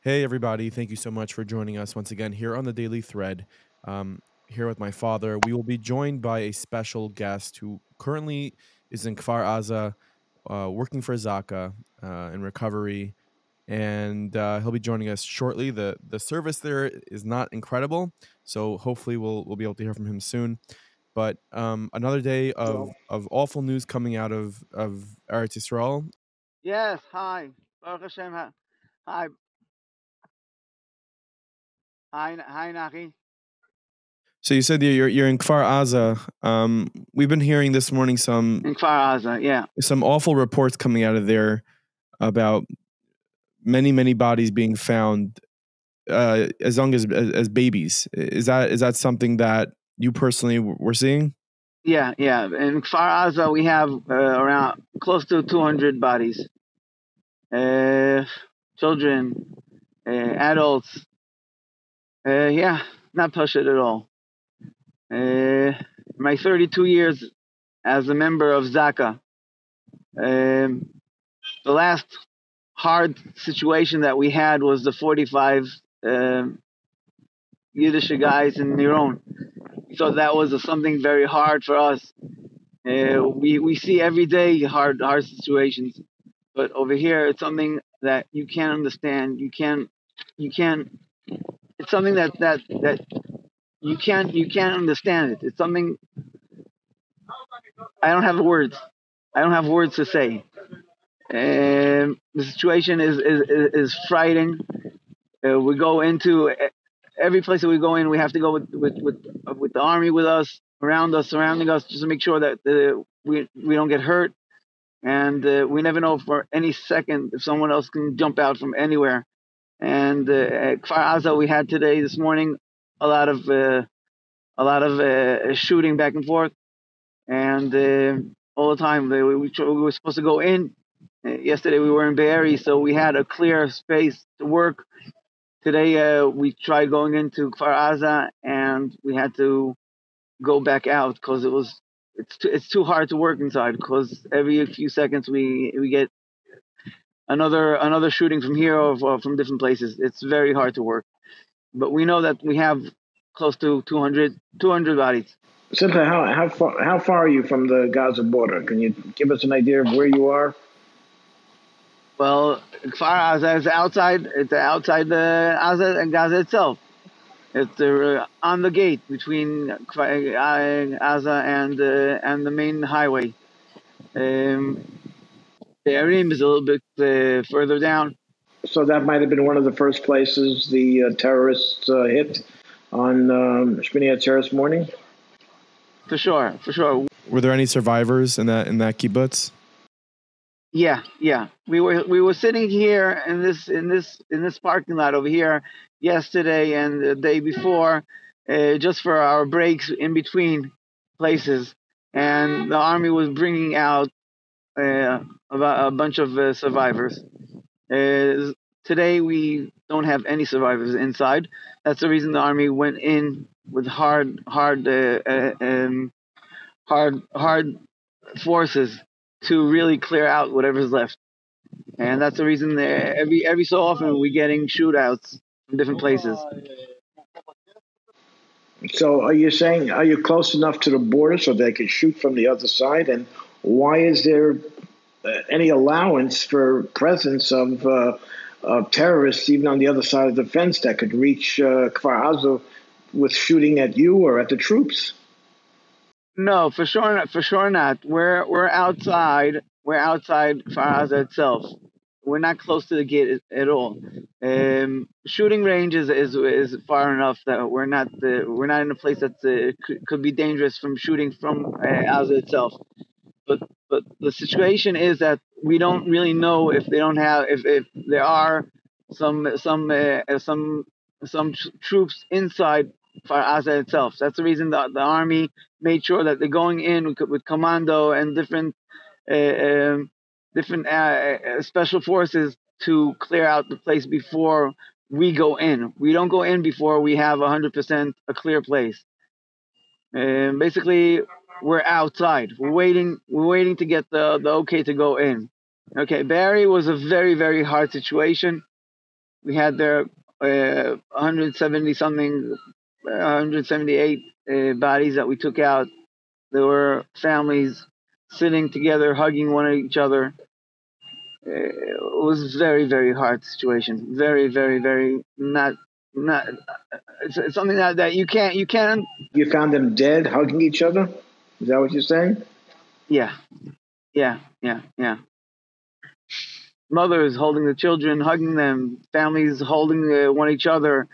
Hey, everybody. Thank you so much for joining us once again here on the Daily Thread. Here with my father. We will be joined by a special guest who currently is in Kfar Aza, working for Zaka in recovery. And he'll be joining us shortly. The service there is not incredible, so hopefully we'll be able to hear from him soon. But another day Hello. of awful news coming out of Eretz Yisrael. Yes, hi. Baruch Hashem. Hi, hi, Nachi. So you said you're in Kfar Aza. We've been hearing this morning In Kfar Aza, yeah. some awful reports coming out of there about many bodies being found as young as babies. Is that something that you personally were seeing? Yeah. In Kfar Aza, we have around close to 200 bodies. Uh, Children, adults. Yeah, not Pashut at all. My 32 years as a member of Zaka, um, the last hard situation that we had was the 45 Yiddish guys in Miron. So that was something very hard for us. We see every day hard situations, but over here it's something that you can't understand. You can't. It's something that you can't understand it. It's something I don't have words. I don't have words to say. The situation is frightening. We go into every place that we go in. We have to go with the army with us, around us, surrounding us, just to make sure that we don't get hurt. And we never know for any second if someone else can jump out from anywhere. And at Kfar Aza, we had today, this morning, a lot of shooting back and forth, and all the time we were supposed to go in. Yesterday we were in Be'eri, so we had a clear space to work. Today we tried going into Kfar Aza, and we had to go back out because it's too hard to work inside, because every few seconds we get another shooting from here, or from different places. It's very hard to work, but we know that we have close to 200 bodies. Simcha, how far are you from the Gaza border? Can you give us an idea of where you are? Well, Kfar Aza is outside. It's outside the Gaza and Gaza itself. It's on the gate between Aza and the main highway. Um, the Arim is a little bit further down. So that might have been one of the first places the terrorists hit on Shmini Atzeres morning. For sure. Were there any survivors in that kibbutz? Yeah. We were sitting here in this parking lot over here yesterday and the day before, just for our breaks in between places, and the army was bringing out a bunch of survivors. Today we don't have any survivors inside. That's the reason the army went in with hard forces to really clear out whatever's left. And that's the reason that every so often we're getting shootouts from different places. So are you close enough to the border so they can shoot from the other side? And why is there any allowance for presence of terrorists even on the other side of the fence that could reach Kfar Aza with shooting at you or at the troops? No, for sure not. We're outside. We're outside Kfar Aza itself. We're not close to the gate at all. Shooting range is far enough that we're not in a place that could be dangerous from shooting from Aza itself. But the situation is that we don't really know if they don't have if there are some troops inside Kfar Aza itself. That's the reason the army made sure that they're going in with commando and different special forces to clear out the place before we go in. We don't go in before we have 100% a clear place. Basically, we're outside. We're waiting. We're waiting to get the okay to go in. Okay, Barry was a very hard situation. We had there 170 something, 178 bodies that we took out. There were families sitting together, hugging one each other. It was very, very hard situation. Very, very, very not. It's something that you can't. You found them dead, hugging each other. Is that what you're saying? Yeah, yeah. Mothers holding the children, hugging them. Families holding one each other.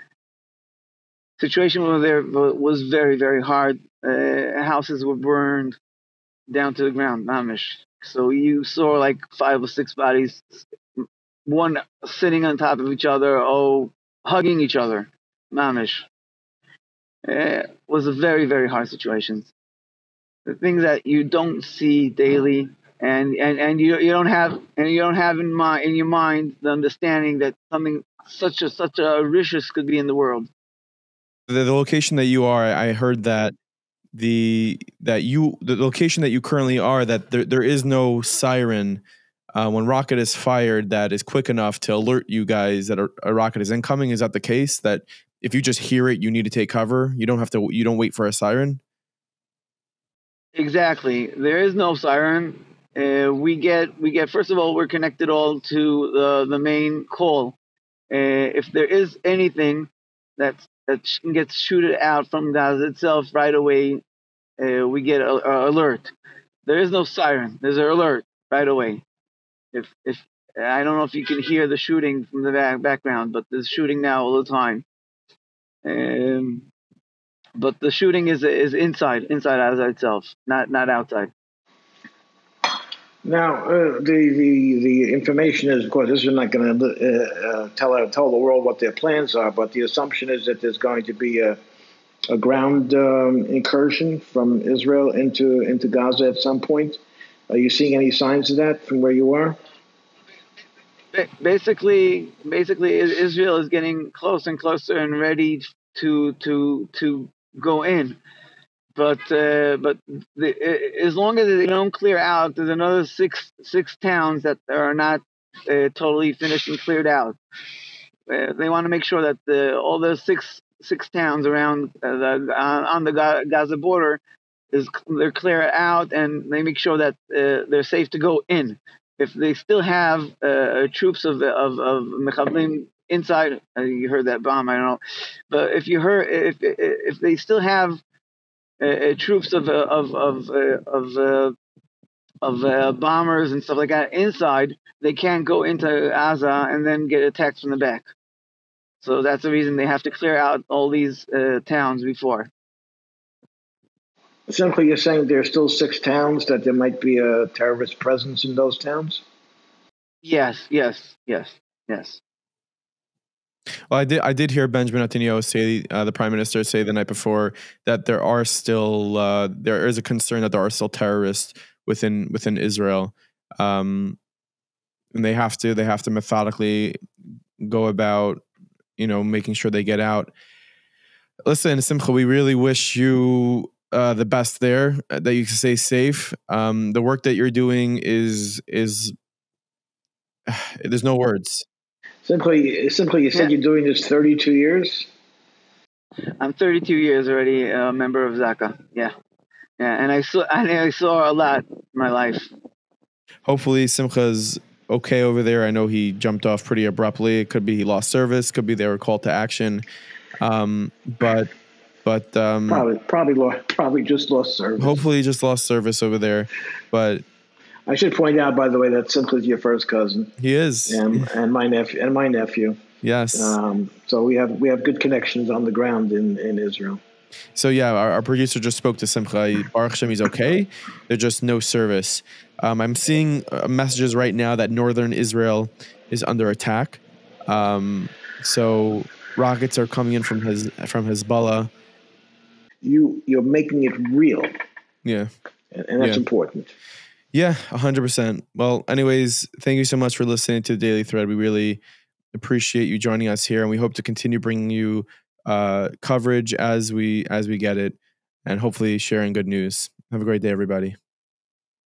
Situation over there was very, very hard. Houses were burned down to the ground, mamish. So you saw like 5 or 6 bodies, one sitting on top of each other, hugging each other, mamish. It was a very, very hard situation. The things that you don't see daily, and you don't have in your mind the understanding that something such a riches could be in the world. The location that you are, I heard that the location that you currently are, that there is no siren when rocket is fired that is quick enough to alert you guys that a rocket is incoming. Is that the case? That if you just hear it, you need to take cover. You don't wait for a siren. Exactly. There is no siren. We get first of all, we're connected all to the main call. If there is anything that gets shooted out from Gaza itself right away, we get a alert. There is no siren. There's an alert right away. If I don't know if you can hear the shooting from the background, but there's shooting now all the time. But the shooting is inside Gaza itself, not outside. Now, the information is, of course, this is not going to tell the world what their plans are, but the assumption is that there's going to be a ground incursion from Israel into Gaza at some point. Are you seeing any signs of that from where you are? Basically, Israel is getting closer and closer and ready to go in. But as long as they don't clear out, there's another six towns that are not totally finished and cleared out. They want to make sure that all the six towns around on the Gaza border they're clear out, and they make sure that they're safe to go in. If they still have troops of mechavlim inside, you heard that bomb, I don't know, but if they still have troops of bombers and stuff like that inside, they can't go into Gaza and then get attacked from the back. So that's the reason they have to clear out all these towns before. Simply, you're saying there are still 6 towns that there might be a terrorist presence in those towns? Yes. Well, I did hear Benjamin Netanyahu say, the prime minister, say the night before that there is a concern that there are still terrorists within Israel, and they have to methodically go about, making sure they get out. Listen, Simcha, we really wish you the best there, that you can stay safe. The work that you're doing is there's no words. Simply, you said you're doing this 32 years? I'm 32 years already a member of Zaka. Yeah, and I saw a lot in my life. Hopefully Simcha's okay over there. I know he jumped off pretty abruptly. It could be he lost service. Could be they were called to action. But probably just lost service. Hopefully he just lost service over there. But I should point out, by the way, that Simcha's your first cousin. He is, and my nephew. Yes. So we have good connections on the ground in Israel. So yeah, our producer just spoke to Simcha. Baruch Hashem, he's okay. There's just no service. I'm seeing messages right now that northern Israel is under attack. So rockets are coming in from Hezbollah. You're making it real. Yeah. And that's important. Yeah, 100%. Well, anyways, thank you so much for listening to the Daily Thread. We really appreciate you joining us here, and we hope to continue bringing you coverage as we get it, and hopefully sharing good news. Have a great day, everybody.